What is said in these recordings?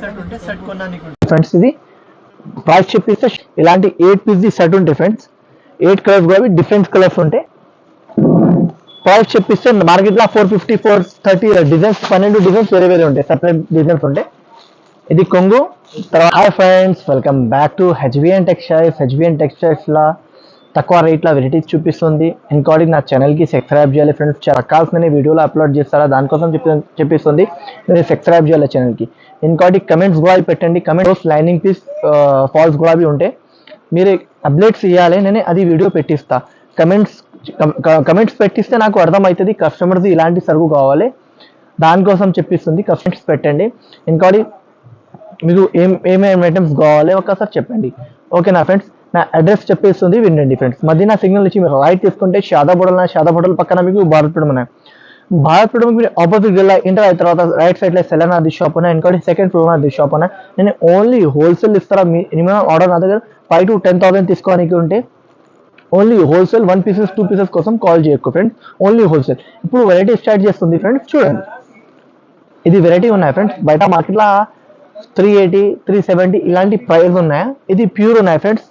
Set ఉంటే set కొనడానికి friends. ఇది ప్రైస్ చెప్పిస్తే ఇలాంటి 8 పీస్ ది సెట్ ఉంటాయి ఫ్రెండ్స్. 8 కలర్స్ కూడా డిఫరెంట్ కలర్స్ ఉంటాయి. ప్రైస్ చెప్పిస్తే మార్కెట్లో 450 430 డిజైన్స్ 12 డిజైన్స్ వేరే వేరే ఉంటాయి, సపరేట్ డిజైన్స్ ఉంటాయి. ఇది కొంగు. తర్వాత hi friends, welcome back to HBN textiles. HBN టెక్స్టైల్స్లో తక్కువ రేట్లో వెరైటీస్ చూపిస్తుంది. ఇంకోటి నా ఛానల్కి సబ్స్క్రైబ్ చేయాలి ఫ్రెండ్స్. చాలా కావాల్సిన వీడియోలో అప్లోడ్ చేస్తారా, దానికోసం చెప్పిస్తుంది. మీరు సబ్స్క్రైబ్ చేయాలి ఛానల్కి. ఇంకోటి కమెంట్స్ కూడా పెట్టండి. కమెంట్స్ లైనింగ్ పీస్ ఫాల్స్ కూడా ఉంటాయి. మీరు అప్డేట్స్ ఇవ్వాలి, నేను అది వీడియో పెట్టిస్తా. కమెంట్స్ పెట్టిస్తే నాకు అర్థమవుతుంది కస్టమర్స్ ఇలాంటి సరుకు కావాలి, దానికోసం చెప్పిస్తుంది. కమెంట్స్ పెట్టండి. ఇంకోటి మీకు ఏమేమి ఐటమ్స్ కావాలి ఒకసారి చెప్పండి. ఓకేనా ఫ్రెండ్స్. నా అడ్రస్ చెప్పేస్తుంది, వినండి ఫ్రెండ్స్. మదీనా సిగ్నల్ ఇచ్చి మీరు రైట్ తీసుకుంటే షాదాబోడల్ పక్కన మీకు భారత్పురం ఉన్నాయి. భారత్పురం మీరు ఆపోజిట్ వెళ్ళా ఇంటర్ అయిన తర్వాత రైట్ సైడ్ లో సెలన్ అది షాప్ ఉన్నాయి. ఇంకోటి సెకండ్ ఫ్లోర్ అది షాప్ ఉన్నాయి. నేను ఓన్లీ హోల్సేల్ ఇస్తారా, మినిమం ఆర్డర్ నా దగ్గర 5 to 10,000 తీసుకోవడానికి ఉంటే ఓన్లీ హోల్సేల్ 1 pieces 2 pieces కోసం కాల్ చేయకు ఫ్రెండ్స్. Only wholesale. ఇప్పుడు వెరైటీ స్టార్ట్ చేస్తుంది ఫ్రెండ్స్. చూడండి, ఇది వెరైటీ ఉన్నాయి ఫ్రెండ్స్. బయట మార్కెట్లో 380 370 ఇలాంటి ప్రైస్ ఉన్నాయి. ఇది ప్యూర్ ఉన్నాయి ఫ్రెండ్స్.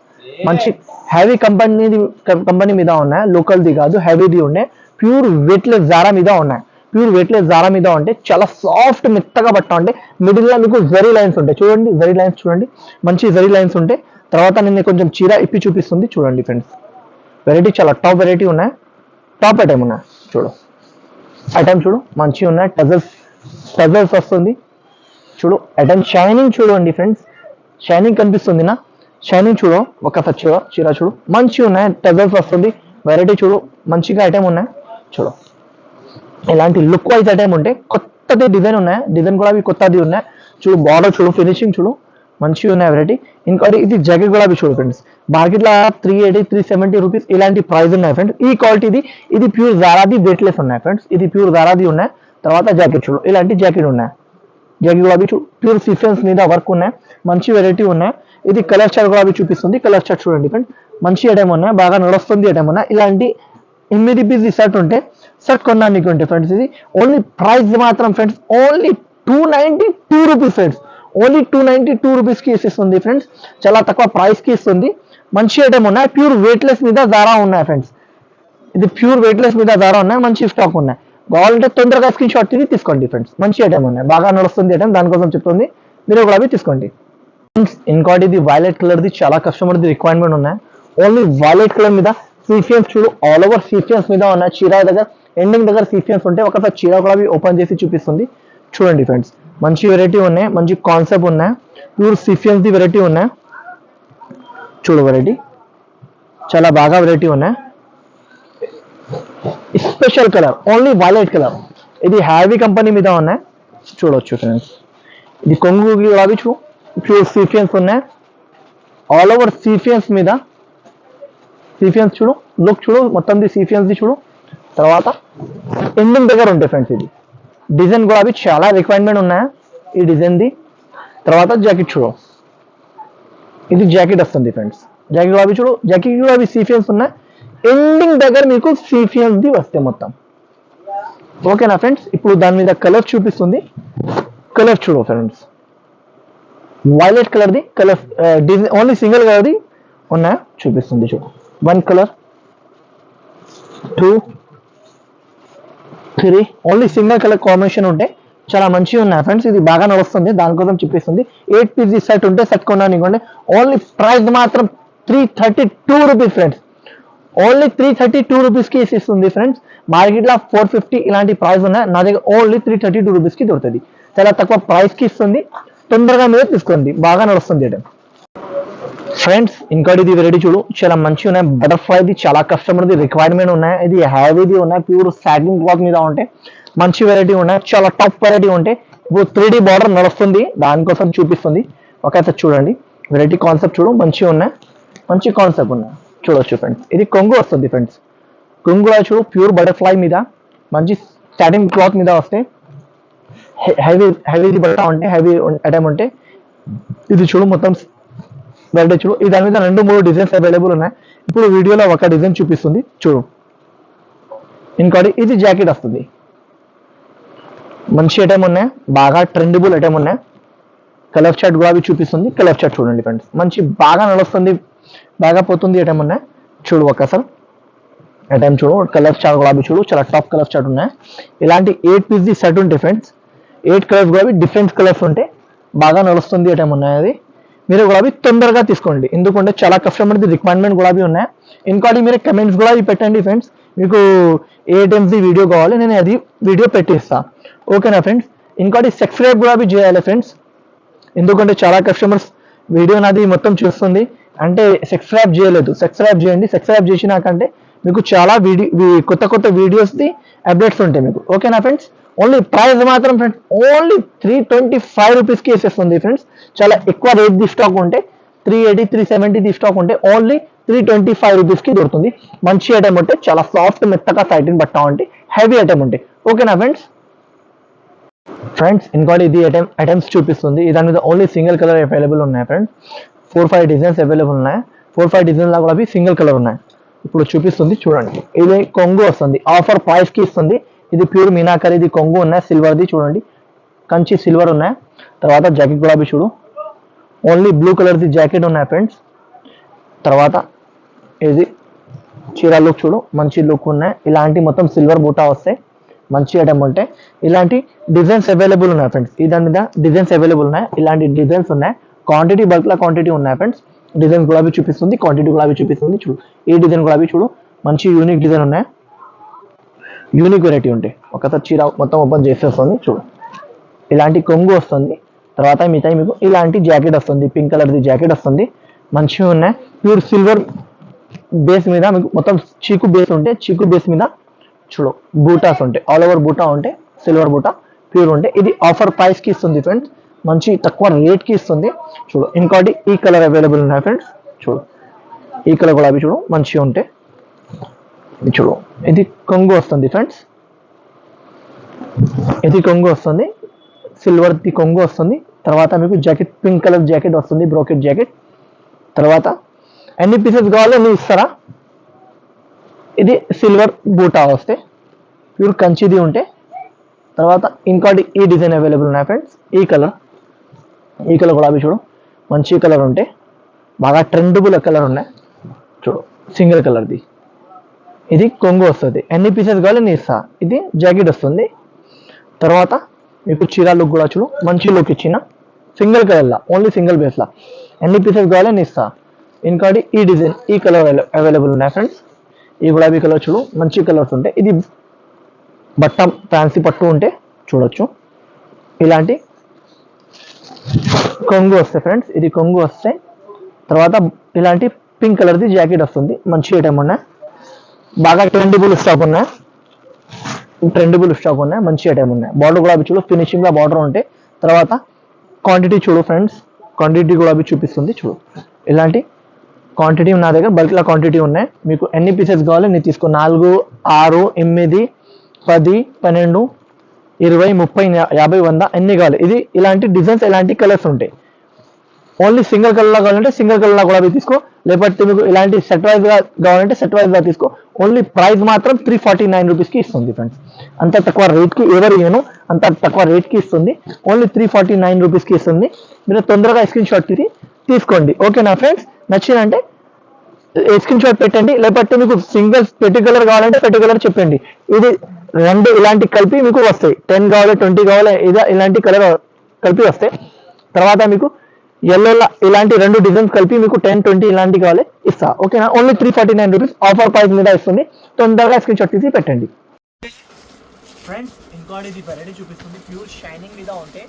మంచి హెవీ కంపెనీ మీద ఉన్నాయి, లోకల్ది కాదు, హెవీది ఉన్నాయి. ప్యూర్ వెయిట్లెస్ జారా మీద ఉన్నాయి. ప్యూర్ వెయిట్లెస్ జారా మీద ఉంటే చాలా సాఫ్ట్ మెత్తగా బట్ట ఉంటే మిడిల్లో మీకు జరీ లైన్స్ ఉంటాయి. చూడండి జరీ లైన్స్, చూడండి మంచి జరీ లైన్స్ ఉంటాయి. తర్వాత నేను కొంచెం చీర ఇప్పి చూపిస్తుంది చూడండి ఫ్రెండ్స్. వెరైటీ చాలా టాప్ వెరైటీ ఉన్నాయి, టాప్ ఐటమ్ ఉన్నాయి. చూడు ఐటమ్ చూడు మంచిగా ఉన్నాయి. టజల్స్ వస్తుంది చూడు. ఐటమ్ షైనింగ్ చూడండి ఫ్రెండ్స్, షైనింగ్ కనిపిస్తుంది నా, షైనింగ్ చూడు. ఒకసారి చీర చూడు మంచిగా ఉన్నాయి. టజల్స్ వస్తుంది. వెరైటీ చూడు మంచిగా ఐటమ్ ఉన్నాయి. చూడు ఇలాంటి లుక్ వైజ్ ఐటమ్ ఉంటే కొత్తది డిజైన్ ఉన్నాయి. డిజైన్ కూడా అవి కొత్తది ఉన్నాయి. చూడు బార్డర్ చూడు, ఫినిషింగ్ చూడు మంచిగా ఉన్నాయి వెరైటీ. ఇంకోటి ఇది జాకెట్ కూడా చూడు ఫ్రెండ్స్. మార్కెట్లో 380 370 రూపీస్ ఇలాంటి ప్రైస్ ఉన్నాయి ఫ్రెండ్స్. ఈ క్వాలిటీది ఇది ప్యూర్ జారాది వెయిట్లెస్ ఉన్నాయి ఫ్రెండ్స్. ఇది ప్యూర్ జారాది ఉన్నాయి. తర్వాత జాకెట్ చూడు, ఇలాంటి జాకెట్ ఉన్నాయి. జాకెట్ కూడా చూడు ప్యూర్ సీక్వెన్స్ మీద వర్క్ ఉన్నాయి. మంచి వెరైటీ ఉన్నాయి. ఇది కలర్ చార్ట్ కూడా చూపిస్తుంది. కలర్ చార్ట్ చూడండి ఫ్రెండ్స్. మంచి ఐటమ్ ఉన్నాయి, బాగా నడుస్తుంది ఐటమ్ ఉన్నాయి. ఇలాంటి 8 పీస్ సెట్ ఉంటే సెట్ కొనడానికి ఉంటాయి ఫ్రెండ్స్. ఇది ఓన్లీ ప్రైస్ మాత్రం friends only 292 rupees friends. Only 292 రూపీస్కి ఇస్తుంది ఫ్రెండ్స్. చాలా తక్కువ ప్రైస్కి ఇస్తుంది. మంచి ఐటమ్ ఉన్నాయి. ప్యూర్ వెయిట్లెస్ మీద జారా ఉన్నాయి ఫ్రెండ్స్. ఇది ప్యూర్ వెయిట్లెస్ మీద జారా ఉన్నాయి. మంచి స్టాక్ ఉన్నాయి. కావాలంటే తొందరగా స్క్రీన్ షాట్ తీసుకోండి ఫ్రెండ్స్. మంచి ఐటమ్ ఉన్నాయి, బాగా నడుస్తుంది ఐటమ్, దానికోసం చెప్తుంది. మీరు కూడా తీసుకోండి. ఇంకోటి ఇది వైలెట్ కలర్ది చాలా కస్టమర్ది రిక్వైర్మెంట్ ఉన్నాయి. ఓన్లీ వైలెట్ కలర్ మీద సీక్వెన్స్ చూడు, ఆల్ ఓవర్ సీక్వెన్స్ మీద ఉన్నాయి. చీర దగ్గర ఎండింగ్ దగ్గర సీక్వెన్స్ ఉంటే ఒకసారి చీర కూడా ఓపెన్ చేసి చూపిస్తుంది చూడండి ఫ్రెండ్స్. మంచి వెరైటీ ఉన్నాయి, మంచి కాన్సెప్ట్ ఉన్నాయి. ప్యూర్ సీక్వెన్స్ ది వెరైటీ ఉన్నాయి. చూడు వెరైటీ చాలా బాగా వెరైటీ ఉన్నాయి. Special colour only violet colour. ఇది హ్యావీ కంపెనీ మీద ఉన్నాయి. చూడొచ్చు ఫ్రెండ్స్. ఇది కొంగు అవి చూ ప్యూర్ సీక్వెన్స్ ఉన్నాయి. ఆల్ ఓవర్ సీక్వెన్స్ మీద సీక్వెన్స్ చూడు, లుక్ చూడు మొత్తంది సీక్వెన్స్ది చూడు. తర్వాత ఎండింగ్ దగ్గర ఉంటాయి ఫ్రెండ్స్. ఇది డిజైన్ కూడా అవి చాలా రిక్వైర్మెంట్ ఉన్నాయి ఈ డిజైన్ది. తర్వాత జాకెట్ చూడు, ఇది జాకెట్ వస్తుంది ఫ్రెండ్స్. జాకెట్ కూడా అవి చూడు, జాకెట్ కూడా అవి సీక్వెన్స్ ఉన్నాయి. ఎండింగ్ దగ్గర మీకు సీక్వెన్స్ది వస్తాయి మొత్తం. ఓకేనా ఫ్రెండ్స్. ఇప్పుడు దాని మీద కలర్ చూపిస్తుంది. కలర్ చూడు ఫ్రెండ్స్. వైలెట్ కలర్ది కలర్ డిజైన్ ఓన్లీ సింగిల్ కలర్ది ఉన్నాయి చూపిస్తుంది చూడు. 1 colour 2 3 only single colour combination ఉంటే చాలా మంచిగా ఉన్నాయి ఫ్రెండ్స్. ఇది బాగా నడుస్తుంది, దానికోసం చూపిస్తుంది. 8 పీస్ సెట్ ఉంటే సెట్ కొనడానికి ఓన్లీ ప్రైస్ మాత్రం 332 రూపీస్ ఫ్రెండ్స్. ఓన్లీ 332 రూపీస్కి ఇస్తుంది ఫ్రెండ్స్. మార్కెట్లో 450 ఇలాంటి ప్రైస్ ఉన్నాయి. నా దగ్గర ఓన్లీ 332 రూపీస్కి దొరుకుతుంది. చాలా తక్కువ ప్రైస్కి ఇస్తుంది. తొందరగా మీరు తీసుకోండి, బాగా నడుస్తుంది ఐటమ్ ఫ్రెండ్స్. ఇంకోటి ఇది వెరైటీ చూడు చాలా మంచిగా ఉన్నాయి. బటర్ఫ్లైది చాలా కస్టమర్ది రిక్వైర్మెంట్ ఉన్నాయి. ఇది హ్యావీది ఉన్నాయి. ప్యూర్ సాటిన్ క్లాత్ మీద ఉంటాయి. మంచి వెరైటీ ఉన్నాయి, చాలా టాప్ వెరైటీ ఉంటాయి. ఇప్పుడు 3D బార్డర్ నడుస్తుంది, దానికోసం చూపిస్తుంది. ఒకసారి చూడండి వెరైటీ కాన్సెప్ట్ చూడు మంచిగా ఉన్నాయి. మంచి కాన్సెప్ట్ ఉన్నాయి చూడొచ్చు ఫ్రెండ్స్. ఇది కొంగు వస్తుంది ఫ్రెండ్స్. కొంగు కూడా చూడు ప్యూర్ బటర్ఫ్లై మీద మంచి సాటిన్ క్లాత్ మీద వస్తాయి. హెవీ బట్ట ఉంటే హెవీ ఐటమ్ ఉంటే ఇది చూడు మొత్తం వెరైటీ చూడు. ఈ దాని మీద 2-3 డిజైన్స్ అవైలబుల్ ఉన్నాయి. ఇప్పుడు వీడియోలో ఒక డిజైన్ చూపిస్తుంది చూడు. ఇంకోటి ఇది జాకెట్ వస్తుంది. మంచి ఐటమ్ ఉన్నాయి, బాగా ట్రెండబుల్ ఐటమ్ ఉన్నాయి. కలర్ చార్ట్ గులాబీ చూపిస్తుంది. కలర్ చార్ట్ చూడండి ఫ్రెండ్స్, మంచి బాగా నడుస్తుంది, బాగా పోతుంది. ఏ టైం ఉన్నాయి చూడు ఒక్కసారి, ఏ టైం చూడు. కలర్ చార్ట్ గులాబీ చూడు, చాలా టాప్ కలర్ చార్ట్ ఉన్నాయి. ఇలాంటి 8 పీస్ ది సెట్ ఉంటాయి ఫ్రెండ్స్. 8 కలర్స్ గులాబీ డిఫరెంట్ కలర్స్ ఉంటాయి, బాగా నడుస్తుంది. ఏ టైం ఉన్నాయి అది మీరు గులాబీ తొందరగా తీసుకోండి, ఎందుకంటే చాలా కస్టమర్ది రిక్వైర్మెంట్ గులాబీ ఉన్నాయి. ఇంకోటి మీరు కమెంట్స్ గులాబీ పెట్టండి ఫ్రెండ్స్, మీకు ఏ టైమ్స్ వీడియో కావాలి నేను అది వీడియో పెట్టిస్తాను. ఓకేనా ఫ్రెండ్స్. ఇంకోటి సబ్స్క్రైబ్ గులాబీ చేయాలి ఫ్రెండ్స్, ఎందుకంటే చాలా కస్టమర్స్ వీడియో నాది మొత్తం చూస్తుంది అంటే సబ్స్క్రైబ్ చేయలేదు. సబ్స్క్రైబ్ చేయండి, సబ్స్క్రైబ్ చేసినాకంటే మీకు చాలా కొత్త కొత్త వీడియోస్ది అప్డేట్స్ ఉంటాయి మీకు. ఓకేనా ఫ్రెండ్స్. ఓన్లీ ప్రైస్ మాత్రం ఫ్రెండ్స్ ఓన్లీ 325 రూపీస్కి వేసేస్తుంది ఫ్రెండ్స్. చాలా ఎక్కువ రేట్ ది స్టాక్ ఉంటే 380 370 ది స్టాక్ ఉంటే ఓన్లీ 325 రూపీస్కి దొరుకుతుంది. మంచి ఐటమ్ ఉంటే చాలా సాఫ్ట్ మెత్తగా సైటిన్ బట్ట ఉంటే హెవీ ఐటమ్ ఉంటాయి. ఓకేనా ఫ్రెండ్స్. ఫ్రెండ్స్ ఇంకోటి ఇది ఐటమ్స్ చూపిస్తుంది, దాని మీద ఓన్లీ సింగిల్ కలర్ అవైలబుల్ ఉన్నాయి ఫ్రెండ్స్. 4-5 డిజైన్స్ అవైలబుల్ ఉన్నాయి. 4-5 డిజైన్స్ కూడా అవి సింగిల్ కలర్ ఉన్నాయి. ఇప్పుడు చూపిస్తుంది చూడండి, ఇది కొంగు వస్తుంది, ఆఫర్ ప్రైస్ కి ఇస్తుంది. ఇది ప్యూర్ మీనాకరి, ఇది కొంగు ఉన్నాయి సిల్వర్ది చూడండి, కంచి సిల్వర్ ఉన్నాయి. తర్వాత జాకెట్ గులాబీ చూడు, ఓన్లీ బ్లూ కలర్ది జాకెట్ ఉన్నాయి ఫ్రెండ్స్. తర్వాత ఇది చీర లుక్ చూడు, మంచి లుక్ ఉన్నాయి. ఇలాంటి మొత్తం సిల్వర్ బూటా వస్తాయి, మంచి ఐటమ్ ఉంటాయి. ఇలాంటి డిజైన్స్ అవైలబుల్ ఉన్నాయి ఫ్రెండ్స్, దాని మీద డిజైన్స్ అవైలబుల్ ఉన్నాయి. ఇలాంటి డిజైన్స్ ఉన్నాయి, క్వాంటిటీ బల్క్లా క్వాంటిటీ ఉన్నాయి ఫ్రెండ్స్. డిజైన్ గులాబీ చూపిస్తుంది, క్వాంటిటీ గులాబీ చూపిస్తుంది చూడు. ఈ డిజైన్ గులాబీ చూడు, మంచి యూనిక్ డిజైన్ ఉన్నాయి, యూనిక్ వెరైటీ ఉంటాయి. ఒకసారి చీర మొత్తం ఓపెన్ చేసేస్తుంది చూడు, ఇలాంటి కొంగు వస్తుంది. తర్వాత మిగతా మీకు ఇలాంటి జాకెట్ వస్తుంది, పింక్ కలర్ది జాకెట్ వస్తుంది, మంచిగా ఉన్నాయి. ప్యూర్ సిల్వర్ బేస్ మీద మీకు మొత్తం చీకు బేస్ ఉంటే, చీకు బేస్ మీద చూడు బూటాస్ ఉంటాయి, ఆల్ ఓవర్ బూటా ఉంటాయి, సిల్వర్ బూటా ప్యూర్ ఉంటాయి. ఇది ఆఫర్ ప్రైస్ కి ఇస్తుంది ఫ్రెండ్స్, మంచి తక్కువ రేట్ కి ఇస్తుంది చూడు. ఇంకోటి ఈ కలర్ అవైలబుల్ ఉన్నాయి ఫ్రెండ్స్ చూడు, ఈ కలర్ గులాబీ చూడు మంచిగా ఉంటాయి. ఇది చూడు, ఇది కొంగు వస్తుంది ఫ్రెండ్స్, ఇది కొంగు వస్తుంది, సిల్వర్ ది కొంగు వస్తుంది. తర్వాత మీకు జాకెట్ పింక్ కలర్ జాకెట్ వస్తుంది, బ్రోకెట్ జాకెట్. తర్వాత ఎన్ని పీసెస్ కావాలో నువ్వు ఇస్తారా. ఇది సిల్వర్ బూటా వస్తే ప్యూర్ కంచిది ఉంటే. తర్వాత ఇంకోటి ఈ డిజైన్ అవైలబుల్ ఉన్నాయి ఫ్రెండ్స్, ఈ కలర్ గులాబీ చూడు, మంచి కలర్ ఉంటే, బాగా ట్రెండబుల్ కలర్ ఉన్నాయి చూడు, సింగిల్ కలర్ది. ఇది కొంగు వస్తుంది, ఎన్ని పీసెస్ కావాలి నేను ఇస్తా. ఇది జాకెట్ వస్తుంది. తర్వాత మీకు చీర లుక్ కూడా చూడు, మంచి లుక్ ఇచ్చిన, సింగిల్ కలర్లా ఓన్లీ సింగిల్ బేస్లా, ఎన్ని పీసెస్ కావాలి నేను ఇస్తా. ఇంకోటి ఈ డిజైన్ ఈ కలర్ అవైలబుల్ ఉన్నాయి ఫ్రెండ్స్. ఈ గులాబీ కలర్ చూడు, మంచి కలర్స్ ఉంటాయి. ఇది బట్ట ఫ్యాన్సీ పట్టు ఉంటే చూడొచ్చు. ఇలాంటి కొంగు వస్తాయి ఫ్రెండ్స్, ఇది కొంగు వస్తాయి. తర్వాత ఇలాంటి పింక్ కలర్ది జాకెట్ వస్తుంది, మంచి ఐటమ్ ఉన్నాయి, బాగా ట్రెండబుల్ స్టాక్ ఉన్నాయి, మంచి ఐటమ్ ఉన్నాయి. బార్డర్ గులాబీ చూడు, ఫినిషింగ్ గా బార్డర్ ఉంటాయి. తర్వాత క్వాంటిటీ చూడు ఫ్రెండ్స్, క్వాంటిటీ గులాబీ చూపిస్తుంది చూడు. ఇలాంటి క్వాంటిటీ నా దగ్గర బల్క్లా క్వాంటిటీ ఉన్నాయి. మీకు ఎన్ని పీసెస్ కావాలి నేను తీసుకో. 4, 6, 8, 10, 12, 20, 30, 50, 100 ఎన్ని కావాలి. ఇది ఇలాంటి డిజైన్స్, ఇలాంటి కలర్స్ ఉంటాయి. ఓన్లీ సింగిల్ కలర్లో కావాలంటే సింగిల్ కలర్లో కూడా తీసుకో, లేకపోతే మీకు ఇలాంటి సెట్ వైజ్ గా కావాలంటే సెట్ వైజ్ గా తీసుకో. ఓన్లీ ప్రైస్ మాత్రం 349 రూపీస్కి ఇస్తుంది ఫ్రెండ్స్. అంత తక్కువ రేట్కి ఎవరు ఇవ్వను, అంత తక్కువ రేట్కి ఇస్తుంది. ఓన్లీ 349 రూపీస్కి ఇస్తుంది. మీరు తొందరగా స్క్రీన్ షాట్ తీసుకోండి. ఓకేనా ఫ్రెండ్స్. నచ్చిందంటే స్క్రీన్ షాట్ పెట్టండి, లేకపోతే మీకు సింగిల్ పెట్టి కలర్ కావాలంటే పెట్టి కలర్ చెప్పండి. ఇది 2 ఇలాంటి కలిపి మీకు వస్తాయి. 10 కావాలి, 20 కావాలి, ఇలాంటి కలర్ కలిపి వస్తాయి. తర్వాత మీకు ఎల్లో ఇలాంటి 2 డిజైన్స్ కలిపి మీకు 10, 20 ఇలాంటి కావాలి ఇస్తా. ఓకేనా. ఓన్లీ 349 రూపీస్ ఆఫర్ ప్రైస్ మీద ఇస్తుంది. తొందరగా స్క్రీన్ షాట్ తీసి పెట్టండి ఫ్రెండ్స్. ఇంకోటి ఇది వెరైటీ చూపిస్తుంది, ప్యూర్ షైనింగ్ మీద ఉంటే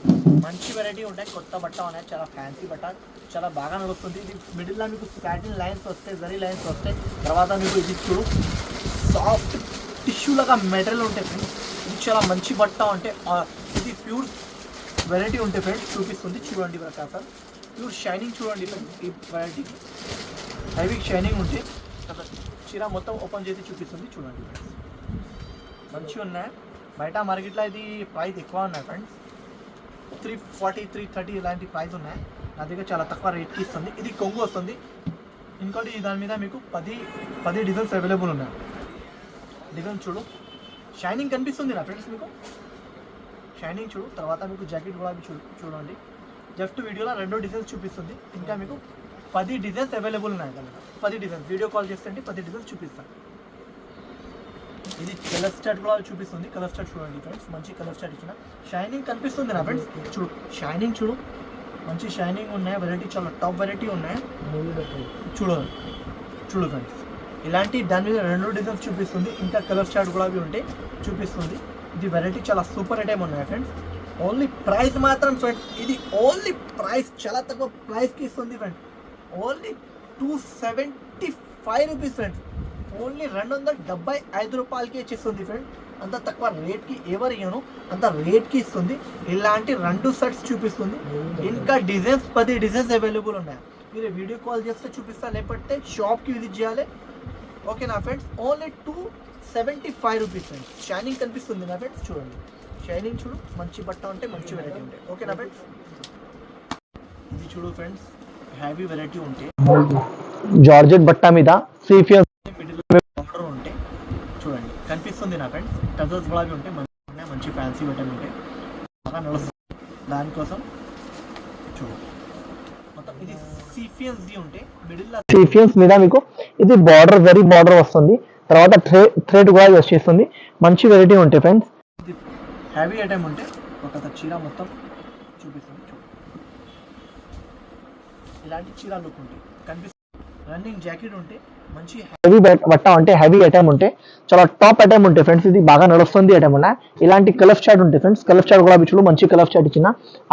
మంచి వెరైటీ ఉంటాయి. కొత్త బట్ట ఉన్నాయి, చాలా ఫ్యాన్సీ బట్ట, చాలా బాగా నడుస్తుంది. ఇది మిడిల్లో మీకు సాటిన్ లైన్స్ వస్తాయి, జరీ లైన్స్ వస్తాయి. తర్వాత మీకు ఇది చూడు, సాఫ్ట్ టిష్యూ లాగా మెటీరియల్ ఉంటాయి ఫ్రెండ్స్. ఇది చాలా మంచి బట్ట ఉంటే, ఇది ప్యూర్ వెరైటీ ఉంటే ఫ్రెండ్స్ చూపిస్తుంది చూడండి. ప్రకాశం ప్యూర్ షైనింగ్ చూడండి ఫ్రెండ్స్, ఈ వెరైటీ హెవీ షైనింగ్ ఉంటే చీర మొత్తం ఓపెన్ చేసి చూపిస్తుంది చూడండి ఫ్రెండ్స్. మంచిగా ఉన్నాయి. బయట మార్కెట్లో ఇది ప్రైస్ ఎక్కువ ఉన్నాయి ఫ్రెండ్స్, 340, 330 ఇలాంటి ప్రైస్ ఉన్నాయి. నా దగ్గర చాలా తక్కువ రేట్కి ఇస్తుంది. ఇది కొంగు వస్తుంది. ఇంకోటి దాని మీద మీకు 10 డిజైన్స్ అవైలబుల్ ఉన్నాయి. డిజైన్ చూడు, షైనింగ్ కనిపిస్తుంది నా ఫ్రెండ్స్, మీకు షైనింగ్ చూడు. తర్వాత మీకు జాకెట్ కూడా చూడండి, జస్ట్ వీడియోలో 2 డిజైన్స్ చూపిస్తుంది. ఇంకా మీకు 10 డిజైన్స్ అవైలబుల్ ఉన్నాయి కనుక 10 డిజైన్స్ వీడియో కాల్ చేస్తే 10 డిజైన్స్ చూపిస్తాను. ఇది కలర్ స్టార్ట్ కూడా చూపిస్తుంది. కలర్ స్టార్ట్ చూడండి ఫ్రెండ్స్, మంచి కలర్ స్టార్ట్ ఇచ్చిన షైనింగ్ కనిపిస్తుంది నా ఫ్రెండ్స్. చూడు షైనింగ్, చూడు మంచి షైనింగ్ ఉన్నాయి. వెరైటీ చాలా టాప్ వెరైటీ ఉన్నాయి. చూడు చూడు ఫ్రెండ్స్, ఇలాంటి దాని మీద 2 డిజైన్స్ చూపిస్తుంది. ఇంకా కలర్ స్టార్ట్ కూడా అవి ఉంటే చూపిస్తుంది. ఇది వెరైటీ చాలా సూపర్ ఐటమ్ ఉన్నాయి ఫ్రెండ్స్. ఓన్లీ ప్రైస్ మాత్రం ఫ్రెండ్స్, ఇది ఓన్లీ ప్రైస్ చాలా తక్కువ ప్రైస్కి ఇస్తుంది friends. Only 275 rupees friends. Only 275 రూపాయలకి ఇచ్చేస్తుంది ఫ్రెండ్. అంత తక్కువ రేట్కి ఎవరు ఇవ్వను, అంత రేట్కి ఇస్తుంది. ఇలాంటి 2 సెట్స్ చూపిస్తుంది. ఇంకా డిజైన్స్ 10 డిజైన్స్ అవైలబుల్ ఉన్నాయి. మీరు వీడియో కాల్ చేస్తే చూపిస్తా, లేకపోతే షాప్కి విజిట్ చేయాలి. ఓకే నా friends, only 275 rupees friends. Shining కనిపిస్తుంది నా ఫ్రెండ్స్, చూడండి షైనింగ్ చూడు. మంచి బట్ట ఉంటే మంచి వెరైటీ ఉంటాయి. ఓకే నా ఫ్రెండ్స్, ఇది చూడు ఫ్రెండ్స్, హ్యావీ వెరైటీ ఉంటే జార్జెట్ బట్ట మీద సీఫియన్ ఆర్డర్ ఉంటే చూడండి కనిపిస్తుంది నా ఫ్రెండ్స్. టజల్స్ కూడా ఉంటాయి, మంచి ఫ్యాన్సీ బటన్ ఉంటాయి, బాగా నడుస్తుంది. దానికోసం చూడు మొత్తం ఇది సీఫియన్స్ ఉంటే మిడిల్ సీఫియన్స్ మీద మీకు ఇది బార్డర్ వెరీ బార్డర్ వస్తుంది. తర్వాత థ్రెడ్ కూడా వచ్చేస్తుంది. మంచి వెరైటీ ఉంటాయి ఫ్రెండ్స్. ఇది హ్యావీ ఐటమ్ ఉంటే ఒక చీర మొత్తం చూపిస్తుంది. చూడు ఇలాంటి చీర లుక్ ఉంటాయి కనిపిస్తుంది. రన్నింగ్ జాకెట్ ఉంటే మంచి హెవీ బట్ట అంటే హెవీ ఐటమ్ ఉంటే చాలా టాప్ ఐటమ్ ఉంటాయి ఫ్రెండ్స్. ఇది బాగా నడుస్తుంది ఐటమ్ ఉన్నాయి. ఇలాంటి కలర్ చార్ట్ ఉంటాయి ఫ్రెండ్స్. కలర్ చార్ట్ కూడా చూడు, మంచి కలర్ చార్ట్ ఇచ్చిన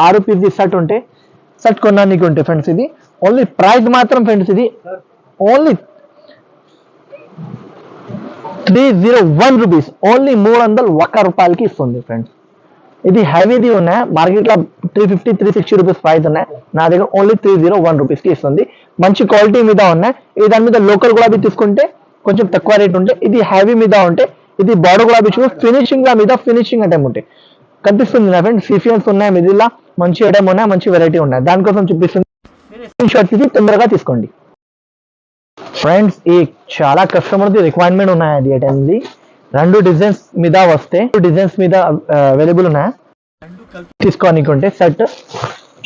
6 పీస్ సెట్ ఉంటే సెట్ కొనడానికి ఉంటాయి ఫ్రెండ్స్. ఇది ఓన్లీ ప్రైస్ మాత్రం ఫ్రెండ్స్, ఇది ఓన్లీ 301 రూపీస్. ఓన్లీ 301 రూపాయలకి ఇస్తుంది ఫ్రెండ్స్. ఇది హెవీది ఉన్నాయి, మార్కెట్లో 350 360 రూపీస్ ప్రైస్ ఉన్నాయి. నా దగ్గర ఓన్లీ 301 రూపీస్కి ఇస్తుంది. మంచి క్వాలిటీ మీద ఉన్నాయి. ఇది దాని మీద లోకల్ కూడా తీసుకుంటే కొంచెం తక్కువ రేట్ ఉంటే, ఇది హెవీ మీద ఉంటే ఇది బార్డర్ కూడా చూడు, ఫినిషింగ్ మీద ఫినిషింగ్ ఐటమ్ ఉంటాయి కనిపిస్తుంది నా ఫ్రెండ్స్. సిఫియన్స్ ఉన్నాయి, మిడిల్లో మంచి ఐటమ్ ఉన్నాయి, మంచి వెరైటీ ఉన్నాయి. దానికోసం చూపిస్తుంది. స్క్రీన్ షాట్ తీసి తొందరగా తీసుకోండి ఫ్రెండ్స్. ఈ చాలా కస్టమర్ది రిక్వైర్మెంట్ ఉన్నాయి. అది ఐటమ్ది 2 డిజైన్స్ మీద వస్తే 2 డిజైన్స్ మీద అవైలబుల్ ఉన్నాయి. తీసుకోనికుంటే సెట్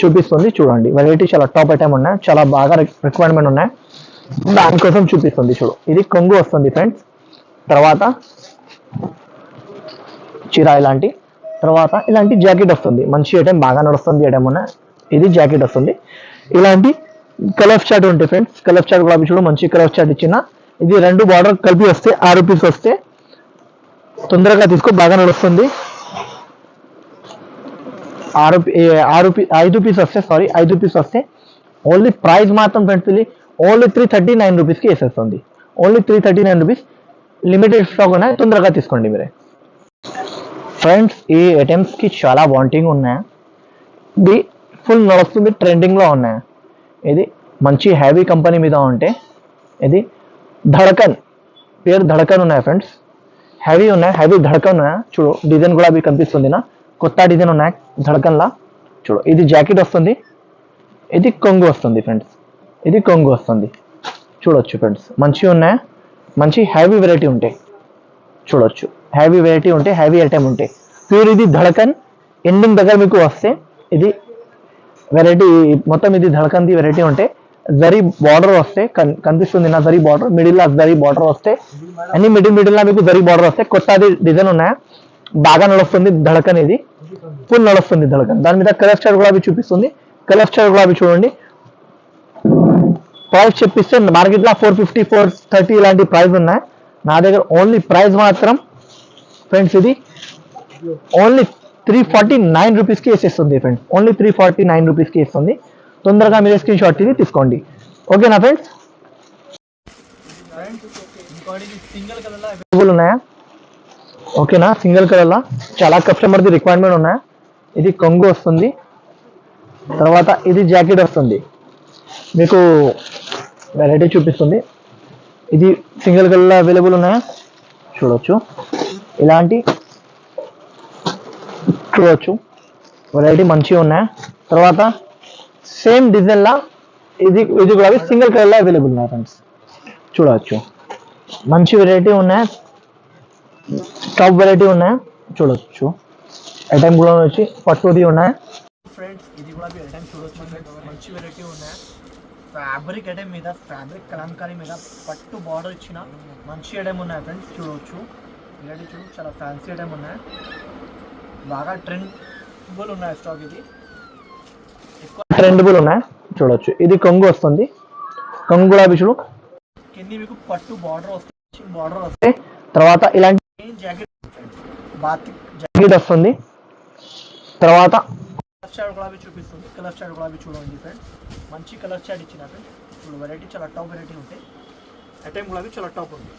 చూపిస్తుంది. చూడండి వెరైటీ చాలా టాప్ ఐటమ్ ఉన్నాయి, చాలా బాగా రిక్వైర్మెంట్ ఉన్నాయి. దానికోసం చూపిస్తుంది. చూడు ఇది కొంగు వస్తుంది ఫ్రెండ్స్. తర్వాత చీర ఇలాంటి, తర్వాత ఇలాంటి జాకెట్ వస్తుంది. మంచి ఐటమ్ బాగా నడుస్తుంది ఐటమ్ ఉన్నాయి. ఇది జాకెట్ వస్తుంది. ఇలాంటి కలర్ చార్ట్ ఉంటాయి ఫ్రెండ్స్. కలర్ చార్ట్ కూడా చూడు, మంచి కలర్ చార్ట్ ఇచ్చిన. ఇది 2 బార్డర్ కలిపి వస్తే 6 పీస్ వస్తే తొందరగా తీసుకో, బాగా నడుస్తుంది. 5 పీస్ వస్తే 5 పీస్ వస్తే ఓన్లీ ప్రైస్ మాత్రం ఫ్రెండ్స్ ఇది ఓన్లీ 339 రూపీస్కి వేసేస్తుంది. Only 339 rupees. లిమిటెడ్ స్టాక్ ఉన్నాయి, తొందరగా తీసుకోండి మీరే ఫ్రెండ్స్. ఈ ఐటమ్స్కి చాలా వాంటింగ్ ఉన్నాయి. ఇది ఫుల్ నడుస్తుంది, ట్రెండింగ్లో ఉన్నాయి. ఇది మంచి హ్యావీ కంపెనీ మీద ఉంటే ఇది ధడకన్ పేరు ధడకన్ ఉన్నాయి ఫ్రెండ్స్. హ్యావీ ఉన్నాయి, హ్యావీ ధడకన్ ఉన్నాయి. చూడు డిజైన్ కూడా అవి కనిపిస్తుంది నా, కొత్త డిజైన్ ఉన్నాయి ధడకన్లా. చూడు ఇది జాకెట్ వస్తుంది, ఇది కొంగు వస్తుంది ఫ్రెండ్స్. ఇది కొంగు వస్తుంది, చూడొచ్చు ఫ్రెండ్స్. మంచిగా ఉన్నాయి, మంచి హ్యావీ వెరైటీ ఉంటాయి. చూడొచ్చు హ్యావీ వెరైటీ ఉంటాయి, హ్యావీ ఐటమ్ ఉంటాయి. ప్యూర్ ఇది ధడకన్ ఎండింగ్ దగ్గర మీకు వస్తే ఇది వెరైటీ మొత్తం ఇది ధడకన్ది వెరైటీ ఉంటే జరీ బార్డర్ వస్తే కనిపిస్తుంది నా, జరీ బార్డర్ మిడిల్లో జరీ బార్డర్ వస్తే అన్ని మిడిల్లో మీకు జరీ బార్డర్ వస్తే కొత్తది డిజైన్ ఉన్నాయా, బాగా నడుస్తుంది ధడకన్. ఇది ఫుల్ నడుస్తుంది ధడకన్. దాని మీద కలర్ స్టార్ కూడా అవి చూపిస్తుంది. కలర్ స్టార్ కూడా అవి చూడండి. ప్రైస్ చెప్పిస్తే మార్కెట్లో 450 430 ఇలాంటి ప్రైస్ ఉన్నాయి. నా దగ్గర ఓన్లీ ప్రైస్ మాత్రం ఫ్రెండ్స్ ఇది ఓన్లీ 349 రూపీస్కి వేసేస్తుంది ఫ్రెండ్స్. ఓన్లీ 349 రూపీస్కి ఇస్తుంది. తొందరగా మీరు స్క్రీన్ షాట్ తీసుకోండి. ఓకేనా ఫ్రెండ్స్. సింగిల్ కలర్ అవైలబుల్ ఉన్నాయా? ఓకేనా, సింగిల్ కలర్లో చాలా కస్టమర్ది రిక్వైర్మెంట్ ఉన్నాయి. ఇది కొంగు వస్తుంది, తర్వాత ఇది జాకెట్ వస్తుంది. మీకు వెరైటీ చూపిస్తుంది. ఇది సింగిల్ కలర్లో అవైలబుల్ ఉన్నాయా చూడొచ్చు. ఇలాంటి చూడొచ్చు వెరైటీ మంచిగా ఉన్నాయి. తర్వాత సేమ్ డిజైన్లా ఇది కూడా సింగిల్ కలర్లో అవైలబుల్ ఉన్నాయి ఫ్రెండ్స్. చూడవచ్చు మంచి వెరైటీ ఉన్నాయి, టాప్ వెరైటీ ఉన్నాయి. చూడొచ్చు ఐటమ్ కూడా వచ్చి పట్టుది ఉన్నాయి. ఫ్రెండ్స్ ఇది కూడా మీరు ఐటమ్ చూడొచ్చు ఫ్రెండ్స్, మంచి వెరైటీ ఉన్నాయి. ఫ్యాబ్రిక్ ఐటమ్ మీద ఫ్యాబ్రిక్ కలంకారీ మీద పట్టు బార్డర్ ఇచ్చిన మంచి ఐటమ్ ఉన్నాయి ఫ్రెండ్స్. చూడవచ్చు ఇలాంటి చూడు చాలా ఫ్యాన్సీ ఐటమ్ ఉన్నాయి, బాగా ట్రెండబుల్ ఉన్నాయి స్టాక్. ఇది ఎక్కువ ట్రెండబుల్ ఉన్నాయి. చూడొచ్చు ఇది కొంగు వస్తుంది, కొంగు గులాబీ చూడు కింద మీకు పట్టు బార్డర్ వస్తుంది, బార్డర్ వస్తుంది. తర్వాత ఇలాంటి జాకెట్ బాతిక్ జాకెట్ వస్తుంది. తర్వాత కలర్ చాట్ గులాబీ చూపిస్తుంది. కలర్ చాట్ గులాబీ చూడండి ఫ్రెండ్స్, మంచి కలర్ చాట్ ఇచ్చిన ఫ్రెండ్స్. ఇప్పుడు వెరైటీ చాలా టాప్ వెరైటీ ఉంటాయి. ఐటమ్ గులాబీ చాలా టాప్ ఉంది.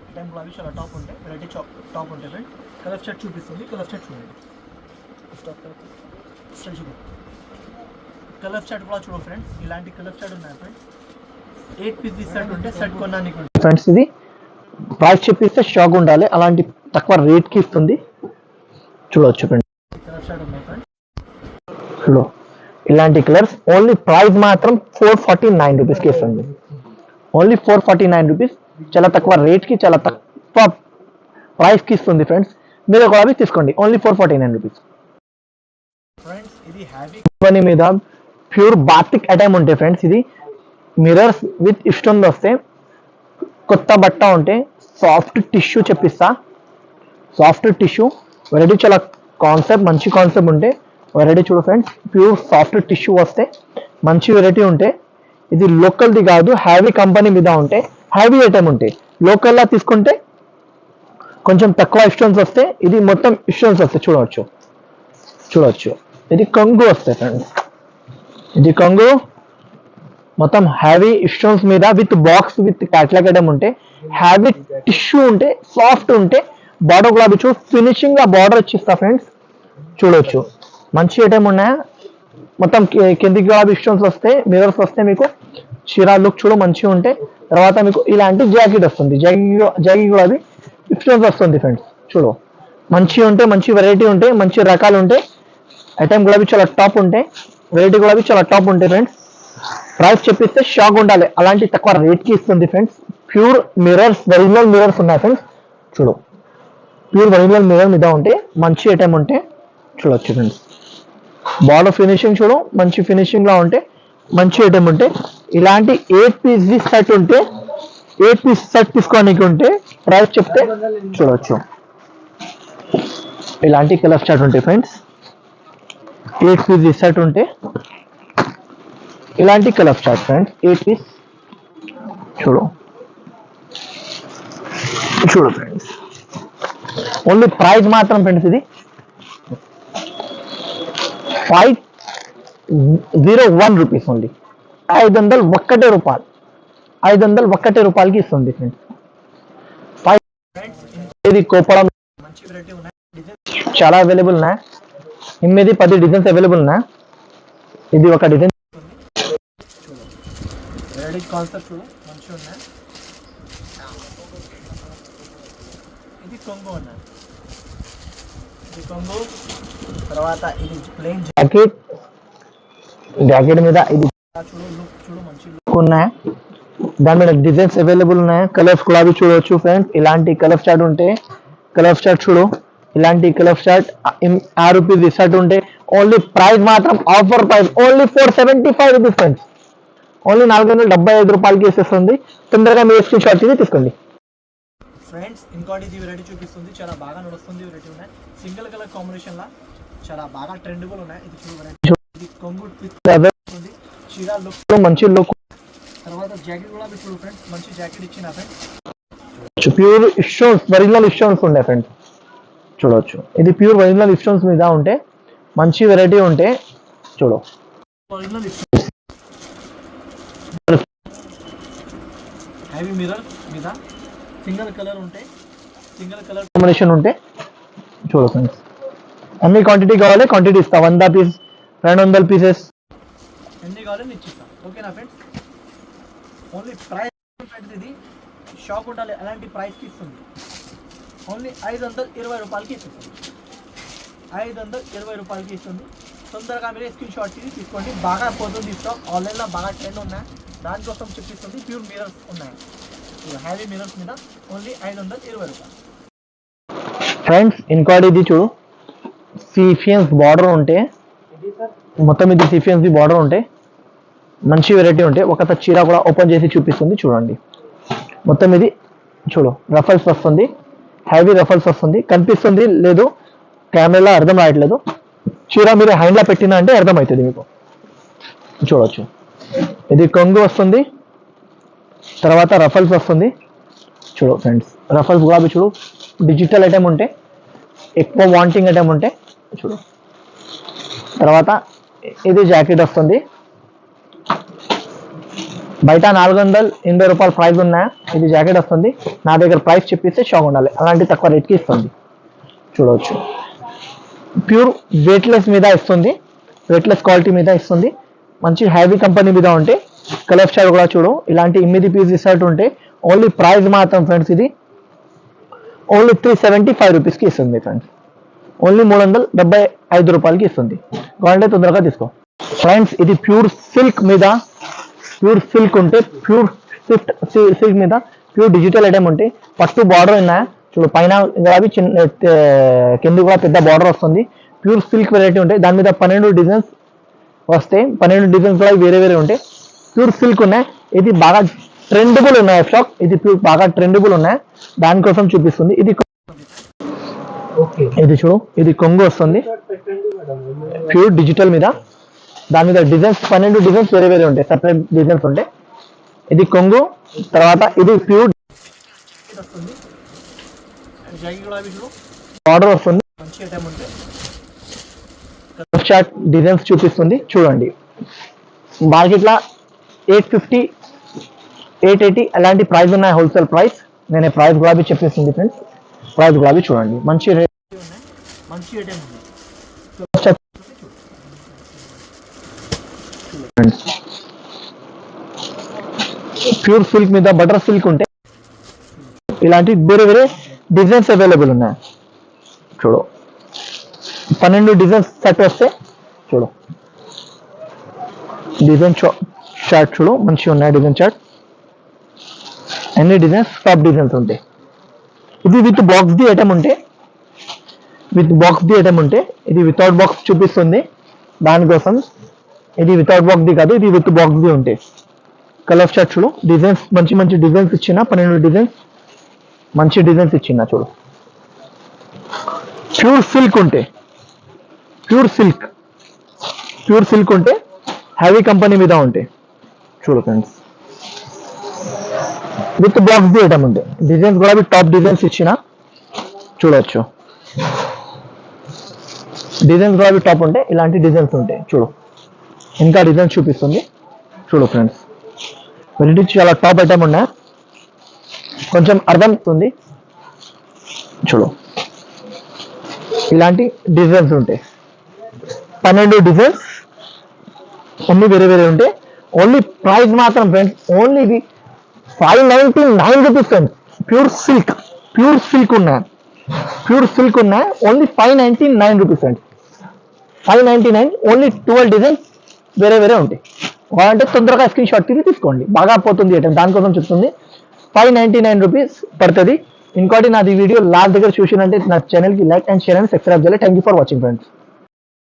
ఐటమ్ గులాబీ చాలా టాప్ ఉంటాయి, వెరైటీ టాప్ ఉంటాయి ఫ్రెండ్స్. కలర్ చాట్ చూపిస్తుంది. కలర్ చాట్ చూడండి, కలర్ చాట్ కూడా చూడండి ఫ్రెండ్స్. ఇలాంటి కలర్ చాట్ ఉన్నాయి ఫ్రెండ్స్. 8 పీస్ సెట్ ఉంటే సెట్ కొనడానికి ఫ్రెండ్స్ ఇది ప్రైస్ చెప్పిస్తే షాక్ ఉండాలి, అలాంటి తక్కువ రేట్కి ఇస్తుంది. చూడవచ్చు ఫ్రెండ్స్ కలర్ చాట్ ఉన్నాయి ఫ్రెండ్స్. చూడు ఇలాంటి కలర్స్ ఓన్లీ ప్రైస్ మాత్రం 449 రూపీస్కి ఇస్తుంది. ఓన్లీ 449 రూపీస్, చాలా తక్కువ రేట్కి చాలా తక్కువ ప్రైస్కి ఇస్తుంది ఫ్రెండ్స్. మీరు ఒక అవి తీసుకోండి, ఓన్లీ 449 రూపీస్. ఫ్రెండ్స్ ఇది హ్యావీ కంపెనీ మీద ప్యూర్ బాతిక్ ఐటమ్ ఉంటాయి ఫ్రెండ్స్. ఇది మిరర్స్ విత్ ఇష్టం వస్తే కొత్త బట్ట ఉంటే సాఫ్ట్ టిష్యూ చెప్పిస్తా. సాఫ్ట్ టిష్యూ వెరైటీ చాలా కాన్సెప్ట్, మంచి కాన్సెప్ట్ ఉంటే వెరైటీ చూడు ఫ్రెండ్స్. ప్యూర్ సాఫ్ట్ టిష్యూ వస్తే మంచి వెరైటీ ఉంటే ఇది లోకల్ది కాదు, హ్యావీ కంపెనీ మీద ఉంటే హ్యావీ ఐటమ్ ఉంటాయి. లోకల్లా తీసుకుంటే కొంచెం తక్కువ స్టోన్స్ వస్తే, ఇది మొత్తం స్టోన్స్ వస్తాయి. చూడవచ్చు చూడవచ్చు ఇది కొంగు వస్తాయి ఫ్రెండ్స్. ఇది కొంగు మొత్తం హ్యావీ స్టోన్స్ మీద with box with catalogue item ఉంటే, హ్యావీ టిష్యూ ఉంటే, సాఫ్ట్ ఉంటే, బార్డర్ గులాబీ చూ ఫినిషింగ్ గా బార్డర్ ఇచ్చిస్తా ఫ్రెండ్స్. చూడవచ్చు మంచి ఐటమ్ ఉన్నాయా, మొత్తం కిందికి గులాబీ స్టోన్స్ వస్తే, మిరర్స్ వస్తే మీకు చీరా లుక్ చూడు మంచిగా ఉంటే. తర్వాత మీకు ఇలాంటి జాకెట్ వస్తుంది, జాకెట్ గులాబీ స్టోన్స్ వస్తుంది ఫ్రెండ్స్. చూడు మంచి ఉంటే, మంచి వెరైటీ ఉంటే, మంచి రకాలు ఉంటాయి. ఐటమ్ గులాబీ చాలా టాప్ ఉంటాయి, వెరైటీ గులాబీ చాలా టాప్ ఉంటాయి ఫ్రెండ్స్. ప్రైస్ చెప్పిస్తే షాక్ ఉండాలి, అలాంటి తక్కువ రేట్కి ఇస్తుంది friends. Pure mirrors, original mirrors ఉన్నాయి ఫ్రెండ్స్. చూడు ప్యూర్ ఒరిజినల్ మిరర్ మీద ఉంటే మంచి ఐటమ్ ఉంటే చూడొచ్చు ఫ్రెండ్స్. బార్డర్ ఫినిషింగ్ చూడు మంచి ఫినిషింగ్ లా ఉంటే మంచి ఐటమ్ ఉంటే. ఇలాంటి 8 పీస్ సెట్ ఉంటే 8 పీస్ సెట్ తీసుకోనికి ఉంటే ప్రైస్ చెప్తే చూడొచ్చు. ఇలాంటి కలర్ చార్ట్ ఉంటాయి ఫ్రెండ్స్. 8 పీస్ సెట్ ఉంటే ఇలాంటి కలర్ చార్ట్ ఫ్రెండ్స్. 8 పీస్ చూడు చూడు ఫ్రెండ్స్. ఓన్లీ ప్రైస్ మాత్రం ఫ్రెండ్స్ ఇది 501 రూపీస్ ఓన్లీ. 501 రూపాయలు, 501 రూపాయలకి ఇస్తుంది ఫ్రెండ్స్. ఇది కోపడం మంచి వెరైటీ ఉన్నాయి, చాలా అవైలబుల్ ఉన్నాయి. 9-10 డిజైన్స్ అవైలబుల్ ఉన్నాయి. ఇది ఒక డిజైన్ వెరైటీ కాన్సెప్ట్ చూడు మంచిగా ఉన్నాయి. ఇది కొంగు ఉన్నాయి, ఇది కొంగు. తర్వాత ఇది ప్లెయిన్ జాకెట్, జాకెట్ మీద ఇది చూడు లుక్ చూడు మంచి ఉన్నాయి. దాని మీద డిజైన్స్ అవైలబుల్ ఉన్నాయి. కలర్స్ కూడా అవి చూడవచ్చు ఫ్రెండ్స్. ఇలాంటి కలర్ చార్ట్ ఉంటే కలర్ చార్ట్ చూడు, ఇలాంటి కలర్ చార్ట్ 6 రూపీస్ షర్ట్ ఉంటే ఓన్లీ ప్రైస్ మాత్రం offer price only 475 rupees friends. Only 475 రూపాయలకి వేసేస్తుంది. తొందరగా మీరు స్క్రీన్ షాట్ తీసి తీసుకోండి ఫ్రెండ్స్. ఇంకోటి ఇది వెరైటీ చూపిస్తుంది, చాలా బాగా నడుస్తుంది వెరైటీ ఉన్నాయి. సింగిల్ కలర్ కాంబినేషన్ లా చాలా బాగా ట్రెండబుల్ ఉన్నాయి. ఇది చూడు వెరైటీ, ఇది కొంగు ఉంది, చీరా లుక్ మంచి లుక్. తర్వాత జాకెట్ కూడా చూడు ఫ్రెండ్స్, మంచి జాకెట్ ఇచ్చిన friends. Pure stones, original stones ఉండే ఫ్రెండ్స్. చూడవచ్చు ఇది ప్యూర్ ఒరిజినల్ స్టోన్స్ మీద ఉంటే మంచి వెరైటీ ఉంటే చూడు. ఒరిజినల్ హ్యావీ మిర్రర్ మీద సింగిల్ కలర్ ఉంటే, సింగిల్ కలర్ కాంబినేషన్ ఉంటే చూడు ఫ్రెండ్స్. అన్ని క్వాంటిటీ కావాలి, క్వాంటిటీ ఇస్తా. 100 పీస్, 200 పీసెస్ ఎన్ని కావాలని ఇచ్చిస్తాం. ఓకేనా ఫ్రెండ్స్. ఓన్లీ ప్రైస్ ఇది షాప్ ఉండాలి, అలాంటి ప్రైస్కి ఇస్తుంది. ఓన్లీ 520 రూపాయలకి ఇస్తుంది. 520 రూపాయలకి ఇస్తుంది. తొందరగా మీరు స్క్రీన్ షాట్ తీసుకోండి. బాగా పోతుంది స్టాక్, ఆన్లైన్లో బాగా ట్రెండ్ ఉన్నాయి, దానికోసం చెప్పిస్తుంది. ప్యూర్ మిరర్స్ ఉన్నాయి, హ్యావీ మిరర్స్ మీద ఓన్లీ 520 రూపాయలు ఫ్రెండ్స్. ఇంకోటి ఇది చూడు, సీఫియన్స్ బార్డర్ ఉంటే, మొత్తం ఇది సీఫియన్స్ బార్డర్ ఉంటే మంచి వెరైటీ ఉంటే ఒక చీర కూడా ఓపెన్ చేసి చూపిస్తుంది చూడండి. మొత్తం ఇది చూడు రఫల్స్ వస్తుంది, హెవీ రఫల్స్ వస్తుంది, కనిపిస్తుంది లేదు కెమెరాలో అర్థం రావట్లేదు. చీర మీరు హ్యాండ్లో పెట్టినా అంటే అర్థమవుతుంది మీకు. చూడవచ్చు ఇది కొంగు వస్తుంది, తర్వాత రఫల్స్ వస్తుంది. చూడు ఫ్రెండ్స్ రఫల్స్ గులాబీ చూడు, డిజిటల్ ఐటమ్ ఉంటే, ఎక్కువ వాంటింగ్ ఐటమ్ ఉంటే చూడు. తర్వాత ఇది జాకెట్ వస్తుంది, బయట 480 రూపాయలు ప్రైస్ ఉన్నాయి, ఇది జాకెట్ వస్తుంది. నా దగ్గర ప్రైస్ చెప్పిస్తే షాక్ ఉండాలి, అలాంటి తక్కువ రేట్కి ఇస్తుంది. చూడవచ్చు ప్యూర్ వెయిట్లెస్ మీద ఇస్తుంది, వెయిట్లెస్ క్వాలిటీ మీద ఇస్తుంది, మంచి హెవీ కంపెనీ మీద ఉంటే. కలర్ స్టైల్ కూడా చూడు, ఇలాంటి 8 పీస్ షర్ట్ ఉంటే ఓన్లీ ప్రైస్ మాత్రం ఫ్రెండ్స్ ఇది ఓన్లీ 375 రూపీస్కి ఇస్తుంది ఫ్రెండ్స్. ఓన్లీ 375 రూపాయలకి ఇస్తుంది. కావాలంటే తొందరగా తీసుకో ఫ్రెండ్స్. ఇది ప్యూర్ సిల్క్ మీద, ప్యూర్ సిల్క్ ఉంటే, ప్యూర్ సిల్క్ మీద ప్యూర్ డిజిటల్ ఐటమ్ ఉంటే, పట్టు బార్డర్ ఉన్నాయి చూడు, పైన అవి చిన్న కింద కూడా పెద్ద బార్డర్ వస్తుంది. ప్యూర్ సిల్క్ వెరైటీ ఉంటాయి, దాని మీద 12 డిజైన్స్ వస్తాయి. 12 డిజైన్స్ కూడా వేరే వేరే ఉంటాయి. ప్యూర్ సిల్క్ ఉన్నాయి, ఇది బాగా ట్రెండబుల్ ఉన్నాయి స్టాక్, ఇది ప్యూర్ బాగా ట్రెండబుల్ ఉన్నాయి, దానికోసం చూపిస్తుంది. ఇది చూడు, ఇది కొంగు వస్తుంది ప్యూర్ డిజిటల్ మీద, దాని మీద డిజైన్స్ 12 డిజైన్స్ వేరే వేరే ఉంటాయి, సపరేట్ డిజైన్స్ ఉంటాయి. ఇది కొంగు, తర్వాత ఇది ప్యూర్ ఆర్డర్ వస్తుంది, మంచి ఐటమ్ ఉంటే షార్ట్ డిజైన్స్ చూపిస్తుంది చూడండి. మార్కెట్లో 850 880 అలాంటి ప్రైస్ ఉన్నాయి, హోల్సేల్ ప్రైస్. నేను ప్రైస్ గులాబీ చెప్పేస్తుంది ఫ్రెండ్స్. ప్రైస్ గులాబీ చూడండి, మంచి రేట్, మంచి ఐటమ్ ఉంది. ప్యూర్ సిల్క్ మీద బటర్ సిల్క్ ఉంటే ఇలాంటి వేరే వేరే డిజైన్స్ అవైలబుల్ ఉన్నాయి. చూడు 12 డిజైన్స్ సెట్ వస్తే చూడు, డిజైన్ షార్ట్ చూడు మంచిగా ఉన్నాయి, డిజైన్ షార్ట్ అన్ని డిజైన్స్ టాప్ డిజైన్స్ ఉంటాయి. ఇది విత్ బాక్స్ ది ఐటమ్ ఉంటే, విత్ బాక్స్ ది ఐటమ్ ఉంటే, ఇది వితౌట్ బాక్స్ చూపిస్తుంది దానికోసం. ఇది వితౌట్ బాక్స్ ది కాదు, ఇది విత్ బాక్స్ ది ఉంటే. కలర్ షార్ట్ చూడు, డిజైన్స్ మంచి మంచి డిజైన్స్ ఇచ్చిన, 12 డిజైన్స్ మంచి డిజైన్స్ ఇచ్చిన చూడు. ప్యూర్ సిల్క్ ఉంటే, ప్యూర్ సిల్క్, ప్యూర్ సిల్క్ ఉంటే హెవీ కంపెనీ మీద ఉంటే చూడు friends. With box the item ఉంది, డిజైన్స్ కూడా టాప్ డిజైన్స్ ఇచ్చిన చూడవచ్చు. డిజైన్స్ కూడా టాప్ ఉంటే ఇలాంటి డిజైన్స్ ఉంటాయి చూడు. ఇంకా డిజైన్స్ చూపిస్తుంది చూడు ఫ్రెండ్స్. వెరైటీ చాలా టాప్ ఐటమ్ ఉన్నాయి, కొంచెం అర్థం అవుతుంది చూడు. ఇలాంటి డిజైన్స్ ఉంటాయి, 12 డిజైన్స్ అన్ని వేరే వేరే ఉంటాయి. ఓన్లీ ప్రైస్ మాత్రం ఫ్రెండ్స్ ఓన్లీ ఇది 599 rupees friends. Pure silk, pure silk ఉన్నాయి, ప్యూర్ సిల్క్ ఉన్నాయి, only 599 rupees friends. 599 only 12 designs వేరే వేరే ఉంటాయి. కావాలంటే తొందరగా స్క్రీన్ షాట్ తీసుకోండి, బాగా పోతుంది ఐటమ్, దానికోసం చెప్తుంది. 599 రూపీస్ పడుతుంది. ఇంకోటి నాది వీడియో లాస్ట్ దగ్గర చూసినంటే నా ఛానల్కి like and share and subscribe చేయాలి. Thank you for watching friends.